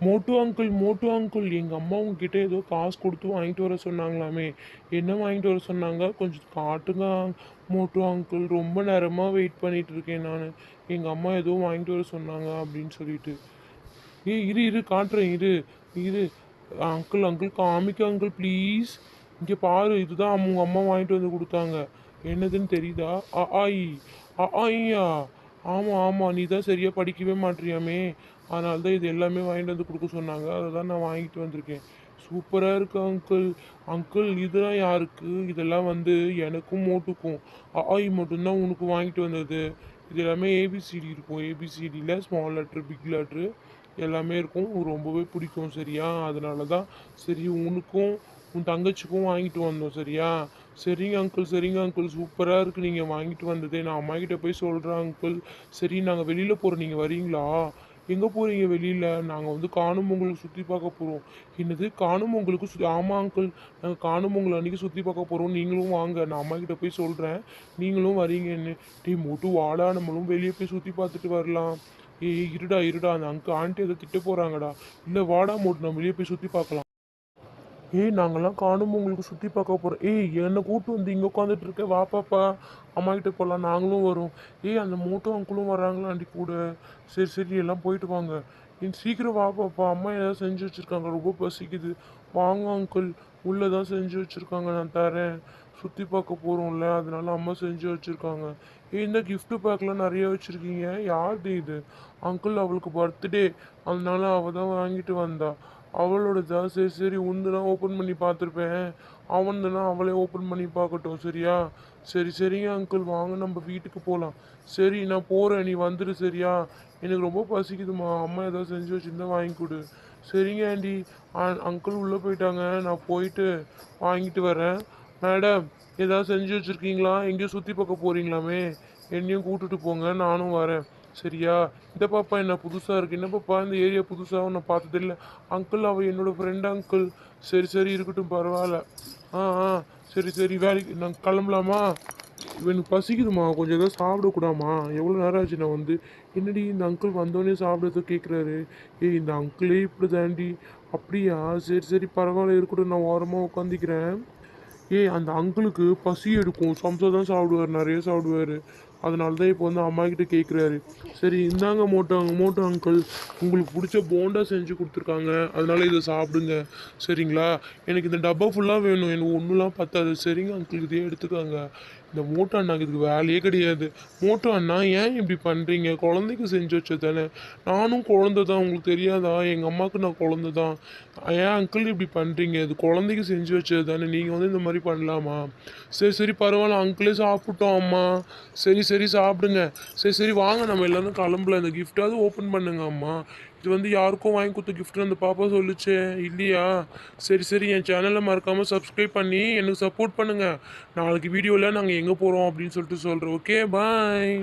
மோட்டு uncle எங்கள் அம்மா உங்ககிட்ட ஏதோ காசு கொடுத்து வாங்கிட்டு வர சொன்னாங்களாமே. என்ன வாங்கிட்டு வர சொன்னாங்க? கொஞ்சம் காட்டுங்க மோட்டு அங்கிள். ரொம்ப நேரமாக வெயிட் பண்ணிட்டு இருக்கேன் நான். எங்கள் அம்மா ஏதோ வாங்கிட்டு வர சொன்னாங்க அப்படின்னு சொல்லிட்டு. ஏய் இரு இரு காட்டுறேன் இரு இரு. அங்கிள் அங்கிள் காமிக்க அங்கிள் ப்ளீஸ். இங்கே பாரு இதுதான் அவங்க அம்மா வாங்கிட்டு வந்து கொடுத்தாங்க. என்னதுன்னு தெரியுதா? அ ஆயி ஆயியா. ஆமாம் ஆமாம், நீ தான் சரியாக படிக்கவே மாட்றியாமே. அதனால தான் இது எல்லாமே வாங்கிட்டு வந்து கொடுக்க சொன்னாங்க. அதை தான் நான் வாங்கிட்டு வந்திருக்கேன். சூப்பராக இருக்கு அங்கிள். அங்கிள் இதெல்லாம் யாருக்கு? இதெல்லாம் வந்து எனக்கும் மோட்டுக்கும். ஆயி மட்டும்தான் உனக்கு வாங்கிட்டு வந்தது. இது எல்லாமே ஏபிசிடி இருக்கும். ஏபிசிடியில் ஸ்மால் லெட்ரு பிக் லெட்ரு எல்லாமே இருக்கும். ரொம்பவே பிடிக்கும் சரியா. அதனால தான் சரி உனக்கும் உன் தங்கச்சிக்கும் வாங்கிட்டு வந்தோம் சரியா. சரிங்க அங்கிள் சூப்பராக இருக்குது நீங்கள் வாங்கிட்டு வந்ததே. நான் அம்மா கிட்ட போய் சொல்கிறேன் அங்கிள். சரி நாங்கள் வெளியில் போகிறோம், நீங்கள் வரீங்களா? எங்கே போகிறீங்க வெளியில்? நாங்கள் வந்து காணும் பொங்கலுக்கு சுற்றி பார்க்க போகிறோம். என்னது காணும் பொங்கலுக்கு சுற்றி? ஆமாம் அங்கிள், நாங்கள் காணும் பொங்கல் அன்றைக்கி சுற்றி பார்க்க போகிறோம். நீங்களும் வாங்க, நான் அம்மா கிட்ட போய் சொல்கிறேன் நீங்களும் வரீங்கன்னு. டீ மோட்டு வாடா, நம்மளும் வெளியே போய் சுற்றி பார்த்துட்டு வரலாம். ஏய் இருடா இருடா, அந்த ஆண்டி எதை திட்ட போகிறாங்கடா. இல்லை வாடா மோட்டு, நம்ம வெளியே போய் சுற்றி பார்க்கலாம். ஏய் நாங்கள்லாம் காணும் உங்களுக்கு சுற்றி பார்க்க போகிறோம். ஏய் என்னை கூட்டு வந்து இங்கே உட்காந்துட்டு இருக்க, வா பாப்பா அம்மா கிட்ட போகலாம், நாங்களும் வரோம். ஏய் அந்த மோட்டும் அங்கிளும் வராங்களா ஆண்டி கூட? சரி சரி எல்லாம் போயிட்டு வாங்க. நீ சீக்கிரம் வா பாப்பா, அம்மா ஏதாவது செஞ்சு வச்சுருக்காங்க, ரொம்ப பசிக்குது. வாங்க அங்கிள், உள்ளே தான் செஞ்சு வச்சுருக்காங்க, நான் தரேன். சுற்றி பார்க்க போகிறோம்ல அதனால அம்மா செஞ்சு வச்சுருக்காங்க. ஏய் இந்த கிஃப்ட்டு பேக்லாம் நிறைய வச்சுருக்கீங்க, யாருது இது? அங்கிள் அவளுக்கு பர்த்டே, அதனால அவள் தான் வாங்கிட்டு வந்தா. அவளோடதா? சரி சரி உந்துனா ஓப்பன் பண்ணி பார்த்துருப்பேன். அவன்துனா அவளே ஓப்பன் பண்ணி பார்க்கட்டும் சரியா. சரி சரிங்க அங்கிள், வாங்க நம்ம வீட்டுக்கு போகலாம். சரி நான் போகிறேன், நீ வந்துடு சரியா. எனக்கு ரொம்ப பசிக்குதுமா, அம்மா ஏதாவது செஞ்சு வச்சுருந்தா வாங்கி கொடு. சரிங்க ஆண்டி. அங்கிள் உள்ளே போயிட்டாங்க, நான் போயிட்டு வாங்கிட்டு வரேன். மேடம் ஏதாவது செஞ்சு வச்சுருக்கீங்களா? எங்கேயும் சுற்றி பார்க்க போகிறீங்களாமே? என்னையும் கூட்டிட்டு போங்க, நானும் வரேன் சரியா. இந்த பாப்பா என்ன புதுசாக இருக்குது? என்ன பாப்பா இந்த ஏரியா புதுசாக நான் பார்த்ததில்ல. அங்கிள் அவள் என்னோடய ஃப்ரெண்ட் அங்கிள். சரி சரி இருக்கட்டும் பரவாயில்ல. ஆ ஆ சரி சரி வேலைக்கு நாங்கள் கிளம்பலாமா? எனக்கு பசிக்குதுமா, கொஞ்சம் எதாவது சாப்பிடக்கூடாமா? எவ்வளோ நேரம் ஆச்சு நான் வந்து. என்னடி இந்த அங்கிள் வந்தோடனே சாப்பிட்றத கேட்குறாரு. ஏய் இந்த அங்கிளே இப்படி தாண்டி. அப்படியா? சரி சரி பரவாயில்ல இருக்கட்டும், நான் ஓரமாக உட்காந்துக்கிறேன். ஏய் அந்த அங்கிளுக்கு பசி எடுக்கும், சம்சா தான் சாப்பிடுவார், நிறைய சாப்பிடுவார். அதனால தான் இப்போ வந்து அம்மா கிட்ட கேட்குறாரு. சரி இந்தாங்க மோட்டோ அங்கிள், உங்களுக்கு பிடிச்ச போண்டா செஞ்சு கொடுத்துருக்காங்க, அதனால இதை சாப்பிடுங்க சரிங்களா. எனக்கு இந்த டப்பா ஃபுல்லாக வேணும், எனக்கு ஒன்றுலாம் பத்தாது. சரிங்க அங்கிள் இதே எடுத்துக்கோங்க. இந்த மோட்டோ அண்ணாக்கு இதுக்கு வேலையே கிடையாது. மோட்டோ அண்ணா ஏன் இப்படி பண்ணுறீங்க? குழந்தைக்கு செஞ்சு வச்சது தானே. நானும் குழந்தை தான், உங்களுக்கு தெரியாதா? எங்கள் அம்மாவுக்கு நான் குழந்தை தான். ஏன் அங்கிள் இப்படி பண்ணுறீங்க? இது குழந்தைக்கு செஞ்சு வச்சது தானே, நீங்கள் வந்து இந்த மாதிரி பண்ணலாமா? சரி சரி பரவாயில்ல, அங்கிளே சாப்பிட்டோம் அம்மா. சரி சரி சாப்பிடுங்க. சரி சரி வாங்க நம்ம எல்லோரும் கிளம்பல. இந்த கிஃப்டாவது ஓப்பன் பண்ணுங்க அம்மா. இது வந்து யாருக்கும் வாங்கி கொடுத்த கிஃப்ட்னு அந்த பாப்பா சொல்லுச்சே இல்லையா? சரி சரி என் சேனலை மறக்காமல் சப்ஸ்கிரைப் பண்ணி எனக்கு சப்போர்ட் பண்ணுங்கள். நாளைக்கு வீடியோவில் நாங்கள் எங்கே போகிறோம் அப்படின்னு சொல்லிட்டு சொல்கிறோம். Okay bye.